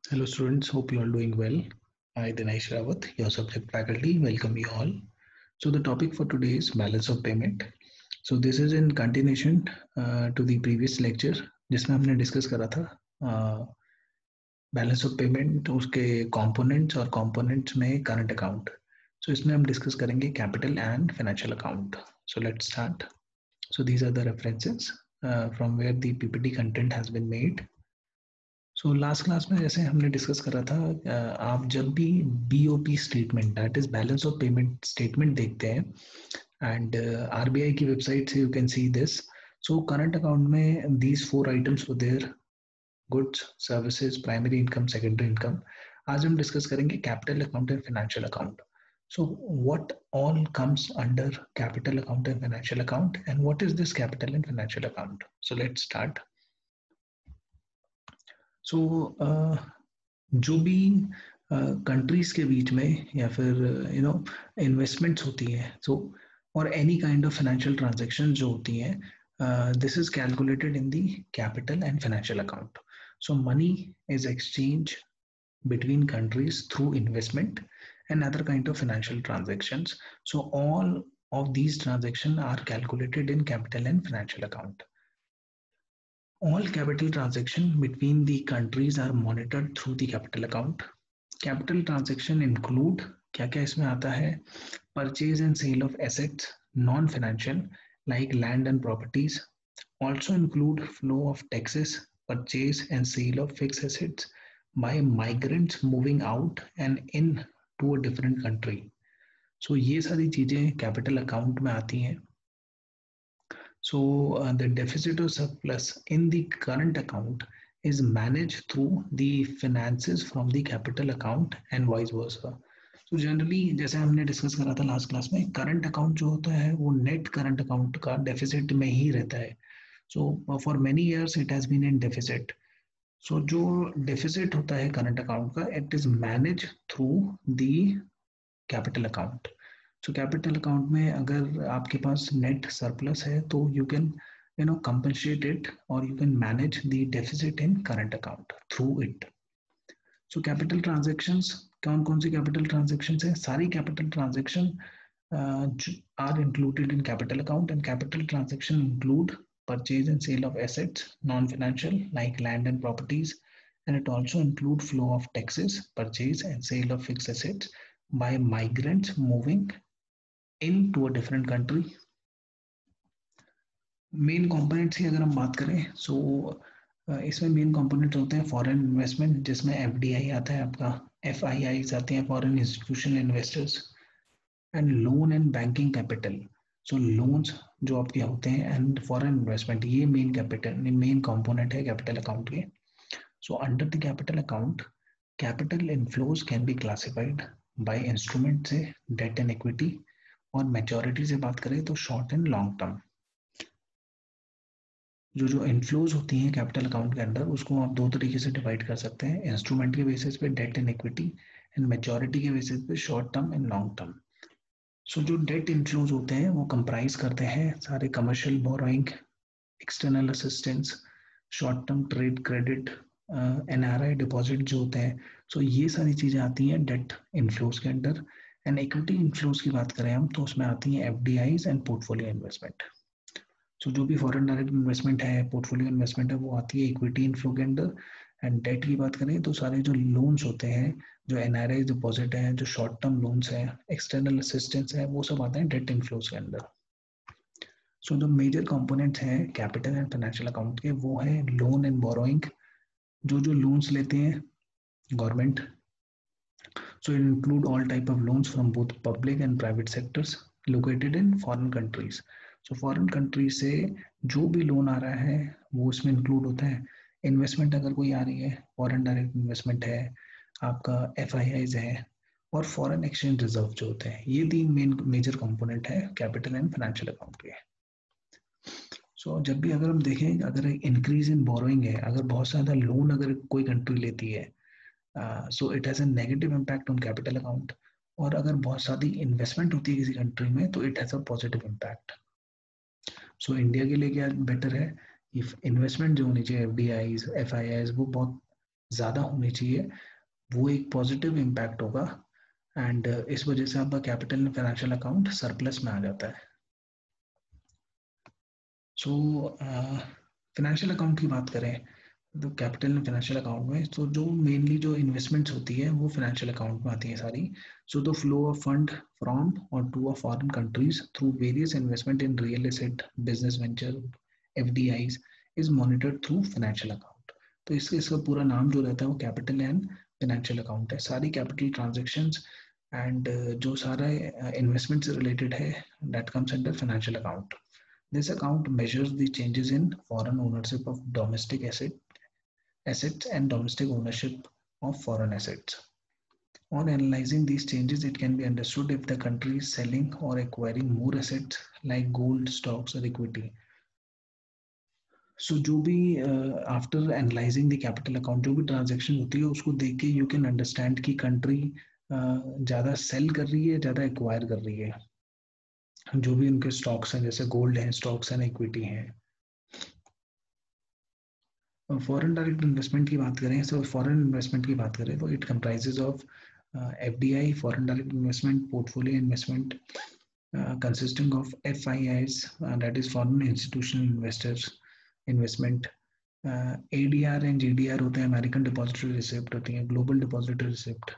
Hello students, hope you are doing well. I, Dinesh Rawat, your subject faculty, welcome you all. So the topic for today is balance of payment. So this is in continuation to the previous lecture जिसमें हमने discuss करा था balance of payment उसके components और components में current account. So इसमें हम discuss करेंगे capital and financial account. So let's start. So these are the references from where the PPT content has been made. So last class में जैसे हमने discuss करा था आप जब भी BOP statement that is balance of payment statement देखते हैं एंड आरबीआई की वेबसाइट से you can see this. So current account में दीज 4 आइटम्स हो their goods services primary income secondary income. आज हम डिस्कस करेंगे capital account and financial account. So what all comes under capital account and financial account and what is this capital and financial account? So let's start. सो जो भी countries के बीच में या फिर investments होती हैं सो और any kind of financial transaction जो होती हैं this is calculated in the capital and financial account. So money is exchange between countries through investment and other kind of financial transactions. So all of these transactions are calculated in capital and financial account. All capital transactions between the countries are monitored through the capital account. Capital transaction include क्या क्या इसमें आता है? Purchase and sale of assets, non-financial like land and properties. Also include flow of taxes, purchase and sale of fixed assets by migrants moving out and in to a different country. So ये सारी चीजें capital account में आती हैं. So the deficit or surplus in the current account is managed through the finances from the capital account and vice versa. So generally जैसे हमने discuss करा था लास्ट क्लास में करंट अकाउंट जो होता है वो नेट करंट अकाउंट का डेफिसिट में ही रहता है. So for many years it has been in deficit. सो जो डेफिसिट होता है करंट अकाउंट का it is manage through the capital account. So capital account में अगर आपके पास नेट सरप्लस है तो यू कैन कंपनसेट इट और you can manage the deficit in current account through it. So capital transactions कौन कौन सी capital transactions है? सारी capital transaction are included in capital account and capital transaction include purchase and sale of assets non-financial like land and properties, and it also include flow of taxes, purchase and sale of fixed assets by migrants moving into a different country. Main components की अगर हम बात करें सो इसमें main component होते हैं foreign investment जिसमें FDI आता है आपका, एफआईआई आते हैं foreign institutional investors, and loan and banking capital. So loans जो आपके होते हैं एंड फॉरेन इन्वेस्टमेंट ये मेन कैपिटल मेन कंपोनेंट है कैपिटल अकाउंट के. So under the capital account capital inflows can be classified by instrument से debt and equity, और maturity से बात करें तो शॉर्ट एंड लॉन्ग टर्म. जो इनफ्लोज होती हैं कैपिटल अकाउंट के अंदर उसको आप दो तरीके से डिवाइड कर सकते हैं, इंस्ट्रूमेंट के बेसिस पे debt and equity and maturity के बेसिस पे short term and long term. So जो डेट इनफ्लोज होते हैं वो कंप्राइज करते हैं सारे commercial borrowing, external assistance, short term trade credit, NRI deposit जो होते हैं. सो ये सारी चीज़ें आती हैं डेट इनफ्लोज के अंदर. एंड इक्विटी इनफ्लोज की बात करें हम तो उसमें आती हैं एफडीआईज एंड पोर्टफोलियो इन्वेस्टमेंट. सो जो भी फॉरेन डायरेक्ट इन्वेस्टमेंट है, पोर्टफोलियो इन्वेस्टमेंट है, वो आती है इक्विटी इनफ्लो के अंदर. एंड डेट की बात करें तो सारे जो लोन्स होते हैं, जो एनआरआई डिपॉजिट है, जो शॉर्ट टर्म लोन्स हैं, एक्सटर्नल असिस्टेंस है, वो सब आते हैं डेट इनफ्लोज के अंदर. सो जो मेजर कंपोनेंट्स हैं कैपिटल एंड फाइनेंशियल अकाउंट के वो है लोन एंड बोरोइंग. जो लोन्स लेते हैं government, so it include all type of loans from both public and private sectors located in foreign countries. So foreign country से जो भी लोन आ रहा है वो इसमें इंक्लूड होता है. इन्वेस्टमेंट अगर कोई आ रही है, फॉरेन डायरेक्ट इन्वेस्टमेंट है, आपका एफआईआईज है, और फॉरेन एक्सचेंज रिजर्व जो होते हैं, ये तीन मेन मेजर कंपोनेंट है कैपिटल एंड फाइनेंशियल अकाउंट के. सो जब भी अगर हम देखें अगर इंक्रीज इन बोरोइंग है, अगर बहुत ज़्यादा लोन अगर कोई कंट्री लेती है so it has a negative impact on capital account. और अगर बहुत ज़्यादा इन्वेस्टमेंट होती है किसी कंट्री में तो it has a positive impact. So India के लिए क्या बेटर है, इफ इन्वेस्टमेंट जो होनी चाहिए एफडीआईज एफआईआईज वो बहुत ज़्यादा होनी चाहिए, वो एक पॉजिटिव इम्पैक्ट होगा एंड इस वजह से आपका capital and financial account surplus में आ जाता है। सो फाइनेंशियल अकाउंट की बात करें तो कैपिटल एंड फाइनेंशियल अकाउंट में तो जो मेनली जो इन्वेस्टमेंट्स होती है वो फाइनेंशियल अकाउंट में आती है सारी। So the flow of fund from और to a foreign countries through various investment in real estate business venture FDIs is monitored through financial account. तो इसका पूरा नाम जो रहता है वो कैपिटल एंड फाइनेंशियल अकाउंट है। सारी कैपिटल ट्रांजेक्शन्स एंड जो सारा इन्वेस्टमेंट से रिलेटेड है that comes under financial account. This account measures the changes in foreign ownership of domestic assets and domestic ownership of foreign assets. On analyzing these changes, it can be understood if the country is selling or acquiring more assets like gold, stocks, or equity. So जो भी after analyzing the capital account जो भी transaction होती है उसको देख के you can understand कि country ज़्यादा sell कर रही है, ज़्यादा acquire कर रही है। जो भी उनके स्टॉक्स हैं जैसे गोल्ड हैं, स्टॉक्स हैं, इक्विटी हैं। फॉरेन डायरेक्ट इन्वेस्टमेंट की बात करें तो फॉरेन इन्वेस्टमेंट की बात करें तो it comprises of FDI foreign direct investment portfolio investment consisting of FIIs that is foreign institutional investors investment. ADR and GDR होते हैं, अमेरिकन डिपॉजिटरी रिसिप्ट होती है, global depository receipt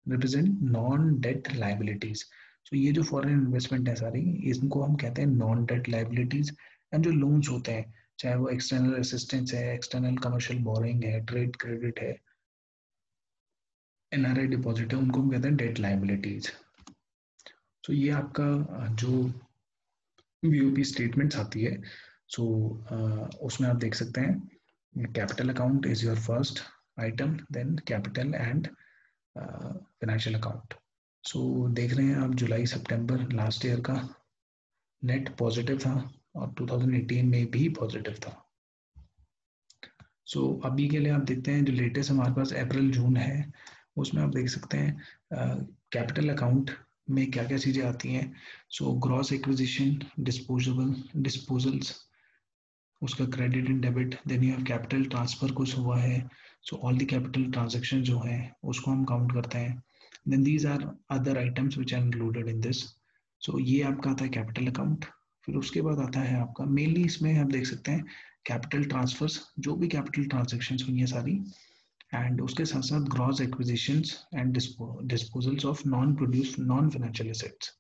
represent non debt liabilities. तो ये जो foreign investment है सारी इनको हम कहते हैं नॉन डेट लाइबिलिटीज। एंड जो लोन्स होते हैं चाहे वो एक्सटर्नल असिस्टेंस है, एक्सटर्नल कमर्शियल बोरिंग है, ट्रेड क्रेडिट है, एनआरआई डिपॉजिट है, उनको हम कहते हैं डेट लाइबिलिटीज। तो ये आपका जो वीओपी स्टेटमेंट्स आती है सो उसमें आप देख सकते हैं capital account is your first item, then capital and financial account. So देख रहे हैं आप जुलाई सितंबर लास्ट ईयर का नेट पॉजिटिव था और 2018 में भी पॉजिटिव था। सो अभी के लिए आप देखते हैं जो लेटेस्ट हमारे पास अप्रैल जून है उसमें आप देख सकते हैं कैपिटल अकाउंट में क्या क्या चीज़ें आती हैं। सो ग्रॉस एक्विजिशन, डिस्पोजल्स, उसका credit and debit, then you have capital transfer कुछ हुआ है, so all the capital transaction जो है उसको हम काउंट करते हैं। Then these are other items which are included in this. So ये आपका आता है कैपिटल अकाउंट। फिर उसके बाद आता है आपका मेनली इसमें आप देख सकते हैं कैपिटल ट्रांसफर्स, जो भी कैपिटल ट्रांजेक्शन्स हुई हैं सारी, एंड उसके साथ साथ gross acquisitions and disposals of non produce non financial assets.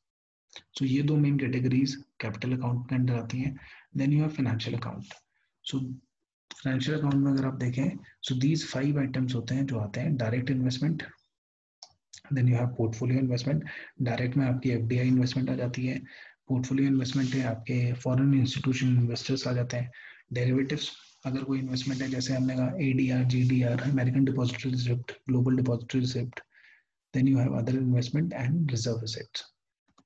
So ये दो मेन कैटेगरीज कैपिटल अकाउंट के अंदर आती हैं। Then you have financial account. So financial account में अगर आप देखें सो दीज 5 आइटम्स होते हैं जो आते हैं। Direct investment, then you have portfolio investment, direct में आपकी एफडीआई इन्वेस्टमेंट आ जाती है। पोर्टफोलियो इन्वेस्टमेंट है आपके फॉरेन इंस्टीट्यूशन इन्वेस्टर्स आ जाते हैं। डेरिवेटिव्स अगर कोई इन्वेस्टमेंट है जैसे हमने कहा ADR, GDR, American depository receipt, global depository receipt, then you have other investment and reserve assets.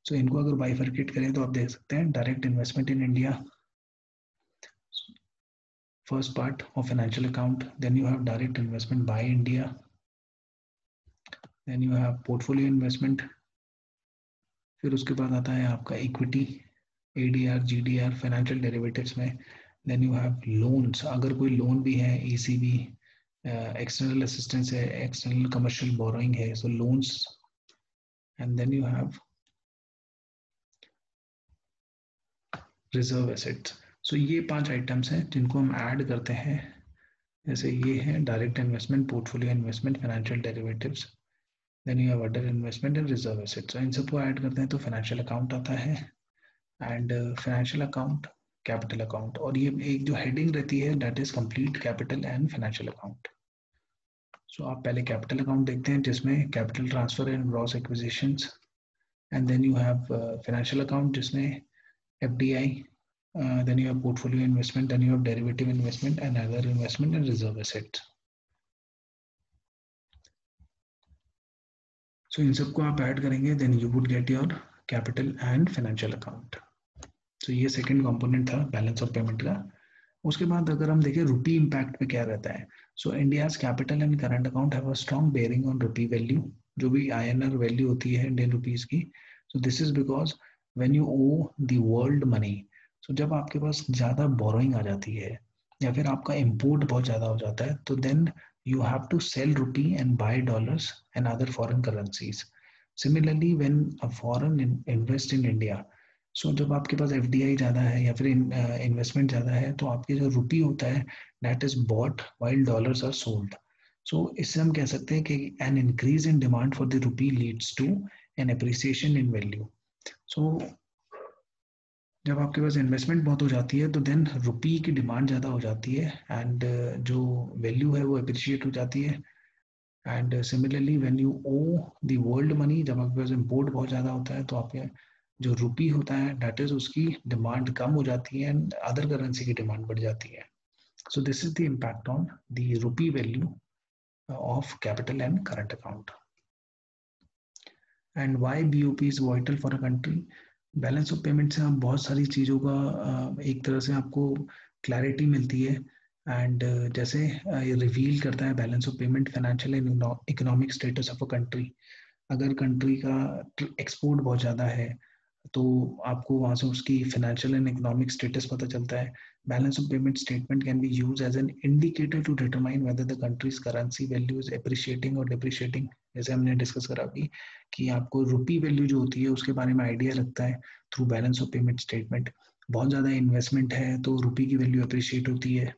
So इनको अगर बाइफरकेट करें तो आप देख सकते हैं direct investment in India, first part of financial account, then you have direct investment by India, then you have portfolio investment, फिर उसके बाद आता है आपका equity, ADR, GDR, financial derivatives में, देन यू हैव लोन्स, अगर कोई लोन भी है, ईसीबी, एक्सटर्नल असिस्टेंस है, एक्सटर्नल कमर्शियल बोरोइंग है, so loans, and then you have reserve assets. So ये 5 आइटम्स हैं जिनको हम ऐड करते हैं। जैसे ये है direct investment, portfolio investment, financial derivatives, then you have other investment and reserve assets. इन सबको ऐड करते हैं तो फाइनेंशियल अकाउंट आता है। And financial account, capital account, और ये एक जो हेडिंग रहती है that is complete capital and financial account. So आप पहले कैपिटल अकाउंट देखते हैं जिसमें capital transfer and gross acquisitions, and then you have financial account जिसमें FDI, then you have portfolio investment, then you have derivative investment and other investment and reserve assets. So इन सबको आप add करेंगे then you would get your capital and financial account. So ये second component था balance of payment का। उसके बाद अगर हम देखें रुपी इम्पैक्ट पे क्या रहता है, so India's capital and current account have a strong bearing on rupee value, जो भी आईएनआर वैल्यू होती है इंडियन रुपीज की। So this is because when you owe the world money, so जब आपके पास ज़्यादा बोरोइंग आ जाती है या फिर आपका इम्पोर्ट बहुत ज़्यादा हो जाता है तो then you have to sell rupee and buy dollars and other foreign currencies. Similarly, when a foreign invest in India, so जब आपके पास FDI ज़्यादा है या फिर इन्वेस्टमेंट ज़्यादा है तो आपके जो रुपी होता है that is bought while dollars are sold. So इससे हम कह सकते हैं कि an increase in demand for the rupee leads to an appreciation in value. So जब आपके पास इन्वेस्टमेंट बहुत हो जाती है तो देन रुपी की डिमांड ज़्यादा हो जाती है एंड जो वैल्यू है वो अप्रिशिएट हो जाती है. And similarly when you owe the world money, जब आपके पास इम्पोर्ट बहुत ज़्यादा होता है तो आपके जो रुपी होता है दैट इज उसकी डिमांड कम हो जाती है एंड अदर करेंसी की डिमांड बढ़ जाती है. So this is the impact on the rupee value of capital and current account. And why BOP is vital for a country. Balance of payment से आप बहुत सारी चीज़ों का एक तरह से आपको क्लैरिटी मिलती है एंड जैसे ये रिवील करता है balance of payment financial and economic status of a country. अगर कंट्री का एक्सपोर्ट बहुत ज़्यादा है तो आपको वहाँ से उसकी फाइनेंशियल एंड इकोनॉमिक स्टेटस पता चलता है. Balance of payment statement can be use as an indicator to determine whether the countries currency value is appreciating और डिप्रिशिएटिंग. जैसे हमने डिस्कस करा अभी कि आपको रुपी वैल्यू जो होती है उसके बारे में आइडिया लगता है through balance of payment statement. बहुत ज़्यादा इन्वेस्टमेंट है तो रुपी की वैल्यू अप्रिशिएट होती है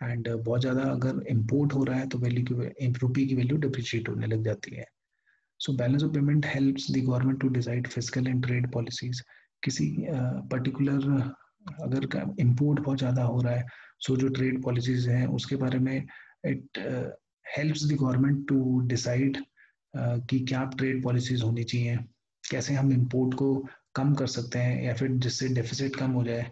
एंड बहुत ज़्यादा अगर इम्पोर्ट हो रहा है तो रुपी की वैल्यू डिप्रिशिएट होने लग जाती है. So balance of payment helps the government to decide fiscal and trade policies. किसी पर्टिकुलर अगर इम्पोर्ट बहुत ज़्यादा हो रहा है सो जो ट्रेड पॉलिसीज हैं उसके बारे में it helps the government to decide कि क्या ट्रेड पॉलिसीज होनी चाहिए, कैसे हम इम्पोर्ट को कम कर सकते हैं या फिर जिससे डेफिसिट कम हो जाए.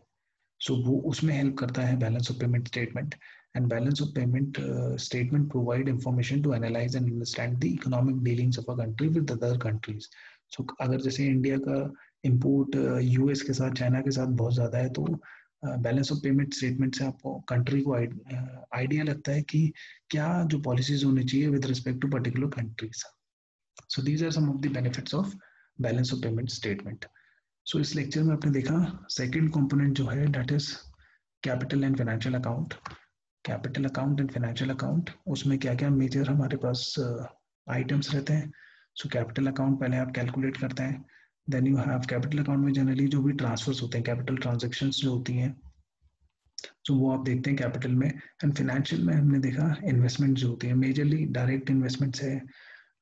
सो वो उसमें हेल्प करता है balance of payment statement. And balance of payment statement provide information to analyze and understand the economic dealings of a country with other countries. So अगर जैसे इंडिया का इम्पोर्ट US के साथ चाइना के साथ बहुत ज़्यादा है तो बैलेंस ऑफ पेमेंट स्टेटमेंट से आपको कंट्री को आइडिया लगता है कि क्या जो पॉलिसीज होनी चाहिए with respect to particular countries. So these are some of the benefits of balance of payment statement. So इस लेक्चर में आपने देखा सेकेंड कॉम्पोनेंट जो है that is capital and financial account. Capital account and financial account, उसमें क्या क्या major हमारे पास आइटम्स रहते हैं. सो कैपिटल अकाउंट पहले आप कैलकुलेट करते हैं. Then you have capital account में जनरली जो भी ट्रांसफर्स होते हैं, कैपिटल ट्रांजेक्शन्स जो होती हैं तो वो आप देखते हैं कैपिटल में. एंड फाइनेंशियल में हमने देखा इन्वेस्टमेंट जो होती है, मेजरली डायरेक्ट इन्वेस्टमेंट्स है,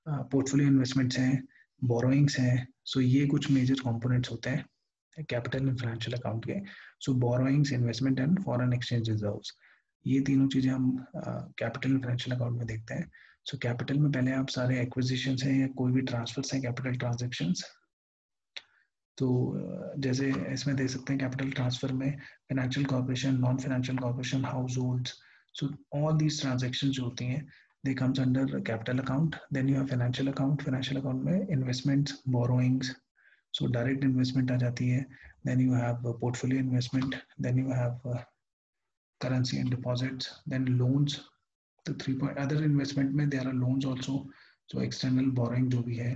पोर्टफोलियो इन्वेस्टमेंट्स हैं, बोरोइंग्स हैं. सो ये कुछ मेजर कॉम्पोनेंट्स होते हैं कैपिटल एंड फाइनेंशियल अकाउंट के. So borrowings, investment and foreign exchange reserves, ये तीनों चीजें हम कैपिटल एंड फाइनेंशियल अकाउंट में देखते हैं. सो कैपिटल में पहले आप सारे एक्विजिशंस हैं या कोई भी ट्रांसफर्स हैं, कैपिटल ट्रांजैक्शंस. तो जैसे इसमें देख सकते हैं कैपिटल ट्रांसफर में financial corporation, non financial corporation, households. So all these transaction जो होती हैं they comes under capital account. Then you have financial account. Financial account में investments, borrowings, so direct investment आ जाती है. Then you have portfolio investment. Then you have currency and deposits, then loans. The 3 point other investment में there are loans also, so external borrowing जो भी है.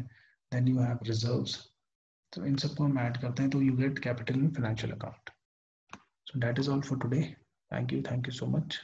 Then you have reserves. तो इन सबको हम ऐड करते हैं तो you get capital in financial account. So that is all for today. Thank you so much.